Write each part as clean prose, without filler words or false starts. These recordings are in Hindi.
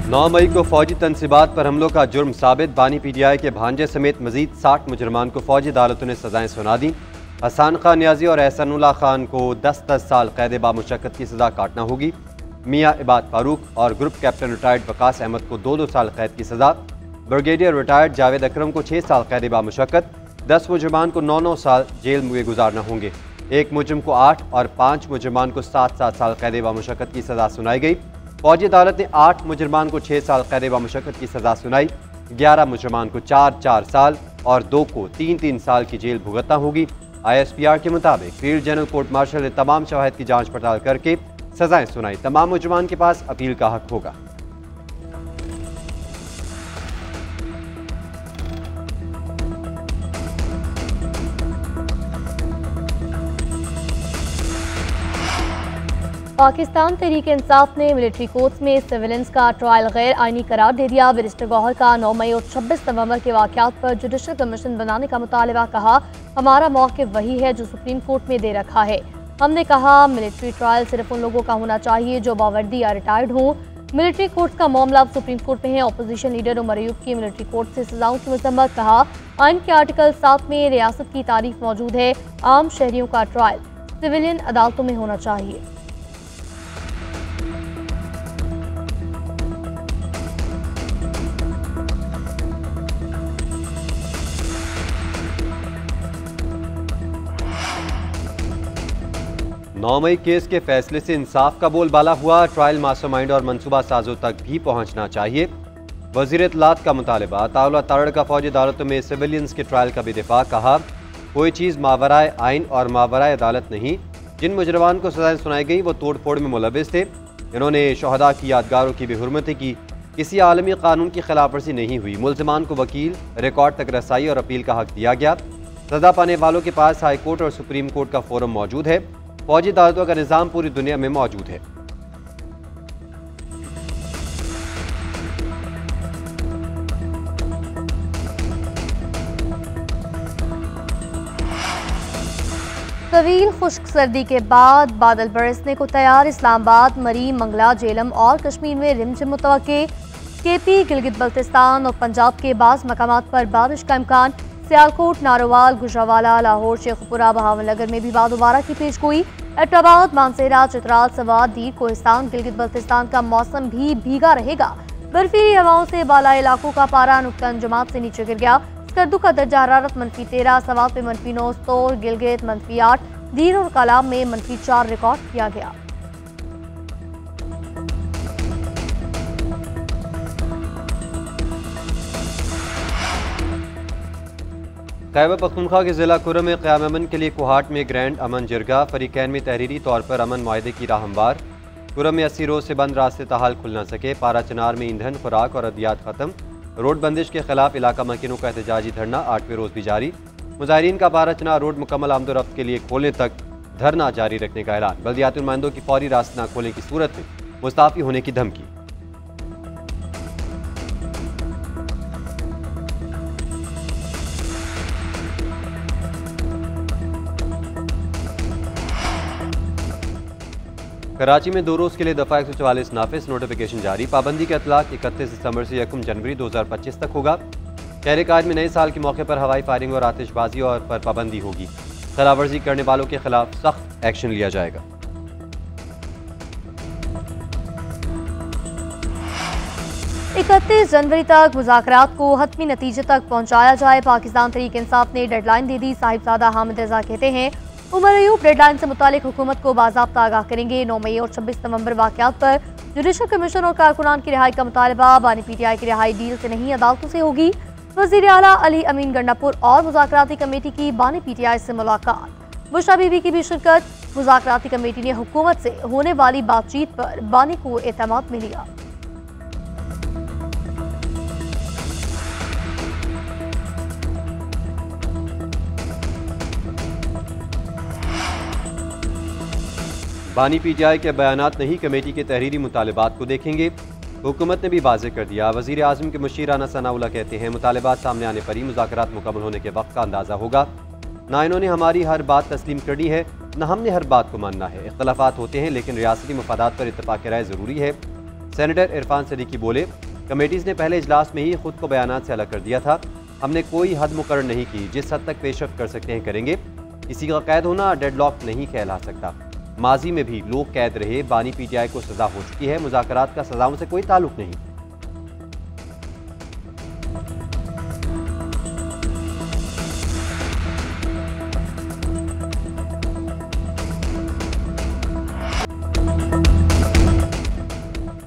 9 मई को फौजी तनसीबात पर हमलों का जुर्म साबित। बानी PTI के भांजे समेत मजीद 60 मुजरमान को फौजी अदालतों ने सजाएं सुना दी। हसन खान नियाजी और एहसानुल्लाह खान को 10-10 साल कैद बामुशक्कत की सजा काटना होगी। मियाँ इबाद फारूक और group captain retired Waqas Ahmad को 2-2 साल कैद की सजा। ब्रिगेडियर रिटायर्ड जावेद अकरम को 6 साल कैद बामुशक्कत। 10 मुजरमान को 9-9 साल जेल में गुजारना होंगे। एक मुजरम को 8 और 5 मुजरमान को 7-7 साल कैद बामुशक्कत की सजा सुनाई गई। फौजी अदालत ने 8 मुजरमान को 6 साल कैद बामुशक्कत की सजा सुनाई। 11 मुजरमान को 4-4 साल और 2 को 3-3 साल की जेल भुगतना होगी। ISPR के मुताबिक फील्ड जनरल कोर्ट मार्शल ने तमाम शवाहिद की जांच पड़ताल करके सजाएं सुनाई। तमाम मुजरमान के पास अपील का हक होगा। पाकिस्तान तहरीक इंसाफ ने मिलिट्री कोर्ट्स में सिविलियंस का ट्रायल गैर आइनी करार दे दिया। बैरिस्टर गौहर का 9 मई और 26 नवंबर के वाक़यात पर जुडिशल कमीशन बनाने का मुतालबा। कहा, हमारा मौक़िफ़ वही है जो सुप्रीम कोर्ट में दे रखा है। हमने कहा मिलिट्री ट्रायल सिर्फ उन लोगों का होना चाहिए जो बावर्दी या रिटायर्ड हों। मिलिट्री कोर्ट का मामला अब सुप्रीम कोर्ट में है। अपोजिशन लीडर उमर अयूब की मिलिट्री कोर्ट से सजाओं की मजम्मत। कहा, आइन के आर्टिकल 7 में रियासत की तारीफ मौजूद है। आम शहरियों का ट्रायल सिविलियन अदालतों में होना चाहिए। नौ मई केस के फैसले से इंसाफ का बोलबाला हुआ। ट्रायल मास्टरमाइंड और मनसूबा साजों तक भी पहुंचना चाहिए। वज़ीर इत्तलात का मुतालबा। ताउला तारड़ का फौजी अदालतों में सिविलियंस के ट्रायल का भी दिफा। कहा, कोई चीज़ मावराए आइन और मावराए अदालत नहीं। जिन मुजरमान को सजाएं सुनाई गई वो तोड़ फोड़ में मुलविस थे। इन्होंने शहदा की यादगारों की बेहुरमती की। किसी आलमी कानून की खिलाफ वर्जी नहीं हुई। मुल्ज़िमान को वकील, रिकॉर्ड तक रसाई और अपील का हक दिया गया। सजा पाने वालों के पास हाई कोर्ट और सुप्रीम कोर्ट का फोरम मौजूद है। फौजी अदालतों का निज़ाम पूरी दुनिया में मौजूद है। तवील खुश्क सर्दी के बाद बादल बरसने को तैयार। इस्लामाबाद, मरी, मंगला, जेलम और कश्मीर में रिमझिम मुतवक्के। KP, गिलगित बल्तिस्तान और पंजाब के बाज़ मकामात पर बारिश का इम्कान। सियालकोट, नारोवाल, गुजरावाला, लाहौर, शेखुपुरा, बहावलनगर में भी बादुबारा की पेशगोई। एबटाबाद, मानसेरा, चित्राल, सवात, दीर, कोहिस्तान, गिलगित बल्तिस्तान का मौसम भी भीगा रहेगा। बर्फीली हवाओं से बाला इलाकों का पारा नुक्ता अंजुमात से नीचे गिर गया। स्कर्दू का दर्जा हरारत -13, सवात में -9, तोर, गिलगित -8, दीर और कलाम में -4 रिकॉर्ड किया गया। खैबर पख्तूनख्वा के ज़िला कुर्रम में क़याम अमन के लिए कोहाट में ग्रैंड अमन जिरगा। फरीकैन में तहरीरी तौर पर अमन मुआहदे की राह हमवार। कुर्रम में 80 रोज़ से बंद रास्ते ताहाल खुल न सके। पारा चनार में ईंधन, खुराक और अद्वियात ख़त्म। रोड बंदिश के खिलाफ इलाका मकीनों का एहतजाजी धरना 8वें रोज़ भी जारी। मुजाहिरीन का पारा चनार रोड मुकम्मल आमदोरफ्त के लिए खोलने तक धरना जारी रखने का ऐलान। बल्दियाती नुमाइंदों की फौरी रास्ते न खोलने की सूरत में मुस्ताफ़ी होने की धमकी। कराची में 2 रोज़ के लिए दफ़ा 144 नाफिज। नोटिफिकेशन जारी। पाबंदी का इतलाक 31 दिसंबर से 1 जनवरी 2025 तक होगा। शहर-ए-काज में नए साल के मौके पर हवाई फायरिंग और आतिशबाजी और पर पाबंदी होगी। खिलाफवर्जी करने वालों के खिलाफ सख्त एक्शन लिया जाएगा। इकतीस जनवरी तक मुज़ाकरात को हतमी नतीजे तक पहुँचाया जाए। पाकिस्तान तहरीक इंसाफ ने डेडलाइन दे दी। साहिबजादा हामिद रजा कहते हैं, उमर अयूब डेडलाइन से मुतालिक हुकूमत को बाज़ाब्ता आगाह करेंगे। 9 मई और 26 नवंबर वाक़यात पर जुडिशल कमीशन और कारकुनान की रिहाई का मुतालबा। बानी PTI की रिहाई डील से नहीं अदालतों से होगी। वज़ीर आला अली अमीन गंडापुर और मुज़ाकराती कमेटी की बानी PTI से मुलाकात। बुशरा बीबी की भी शिरकत। मुज़ाकराती कमेटी ने हुकूमत से होने वाली बातचीत पर बानी को एतमाद में लिया। बानी PTI के बयानात नहीं, कमेटी के तहरीरी मुतालबात को देखेंगे। हुकूमत ने भी वाज़ेह कर दिया। वज़ीर आज़म के मुशीर राना सनाउल्लाह कहते हैं, मुतालबात सामने आने पर ही मुज़ाकरात मुकम्मल होने के वक्त का अंदाज़ा होगा। ना इन्होंने हमारी हर बात तस्लीम करनी है, न हमने हर बात को मानना है। इख्तलाफात होते हैं लेकिन रियासती मफादात पर इत्तफाक राय ज़रूरी है। सेनेटर इरफान सदीकी बोले, कमेटीज ने पहले इजलास में ही खुद को बयानात से अलग कर दिया था। हमने कोई हद मुकर्रर नहीं की, जिस हद तक पेशरफ कर सकते हैं करेंगे। किसी का कैद होना डेडलॉक नहीं कहला सकता। माजी में भी लोग कैद रहे, बानी पीटीआई को सजा हो चुकी है, मुज़ाकरात का सजाओं से कोई ताल्लुक नहीं।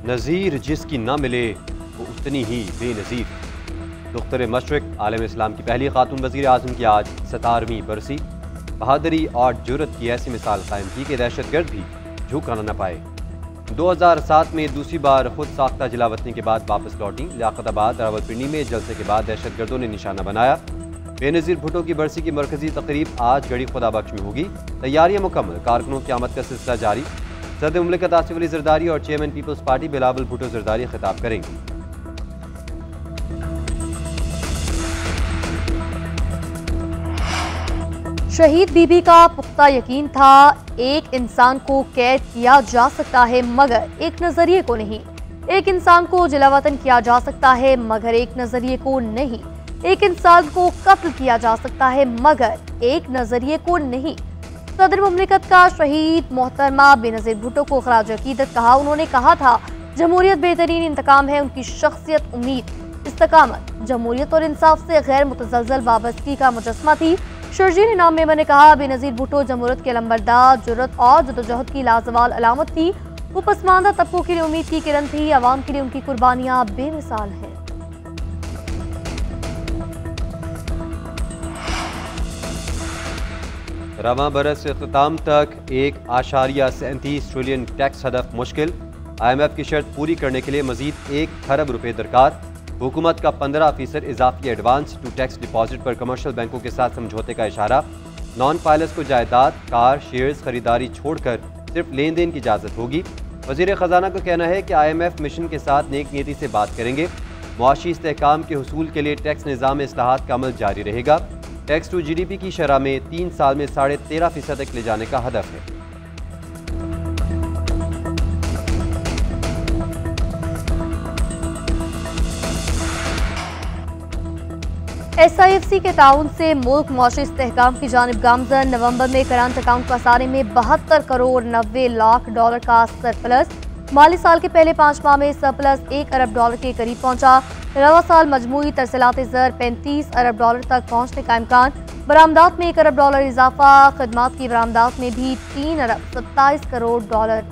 नज़ीर जिसकी ना मिले वो उतनी ही बेनज़ीर। दुख्तर मशरिक आलम इस्लाम की पहली खातून वज़ीर आज़म की आज 17वीं बरसी। बहादुरी और जुर्रत की ऐसी मिसाल कायम की कि दहशतगर्द भी झुकना न पाए। 2007 में दूसरी बार खुद साख्ता जिला वतनी के बाद वापस लौटी। लियाकताबाद रावलपिंडी में जलसे के बाद दहशतगर्दों ने निशाना बनाया। बेनज़ीर भुट्टो की बरसी की मरकजी तकरीब आज गढ़ी खुदाबख्श में होगी। तैयारियां मुकम्मल, कारकुनों की आमद का सिलसिला जारी। सदर मुमलिकत आसिफ अली ज़रदारी और chairman Peoples Party Bilawal Bhutto Zardari खिताब करेंगे। शहीद बीबी का पुख्ता यकीन था, एक इंसान को कैद किया जा सकता है मगर एक नजरिए को नहीं। एक इंसान को जिलावतन किया जा सकता है मगर एक नजरिए को नहीं। एक इंसान को कत्ल किया जा सकता है मगर एक नजरिए को नहीं। सदर मुमलिकत का शहीद मोहतरमा बेनज़ीर भुट्टो को खराज अकीदत कहा। उन्होंने कहा था, जमहूरियत बेहतरीन इंतकाम है। उनकी शख्सियत, उम्मीद, इस्तकामत जमहूरियत और इंसाफ से गैर मुतज़लज़ल वाबस्तगी का मुजस्मा थी। शर्जील इनाम मेमन ने कहा, बेनज़ीर भुट्टो जमहूरियत के लंबरदार, जुर्रत और जदोजहद की लाजवाल अलामत थी। वो पसमानदा तबकों के लिए उम्मीद की किरण थी। आवाम के लिए उनकी कुर्बानियां बेमिसाल हैं। रवां बरस इख्तिताम तक 1.37 ट्रिलियन टैक्स हदफ मुश्किल। IMF की शर्त पूरी करने के लिए मजीद 1 खरब रुपए दरकार। हुकूमत का 15% इजाफी एडवांस टू टैक्स डिपॉजिट पर कमर्शियल बैंकों के साथ समझौते का इशारा। नॉन पायलट्स को जायदाद, कार, शेयर्स खरीदारी छोड़कर सिर्फ लेन देन की इजाज़त होगी। वज़ीर ख़जाना का कहना है कि IMF मिशन के साथ नेक नीयती से बात करेंगे। मुआशी इस्तेहकाम के हुसूल के लिए टैक्स निज़ाम में इस्लाहात का अमल जारी रहेगा। टैक्स टू GDP की शरह में 3 साल में 13.5% तक ले जाने का हदफ है। SIFC के ताउन से मुल्क मुआशी इस्तेहकाम की जानिब गामजन। नवंबर में करंट अकाउंट खसारे में 72 करोड़ 90 लाख डॉलर का सरप्लस। माली साल के पहले 5 माह में सरप्लस 1 अरब डॉलर के करीब पहुंचा। रवा साल मजमूई तरसीलात ज़र 35 अरब डॉलर तक पहुंचने का इम्कान। बरामदात में 1 अरब डॉलर इजाफा। खदमात की बरामदात में भी 3 अरब 27 करोड़ डॉलर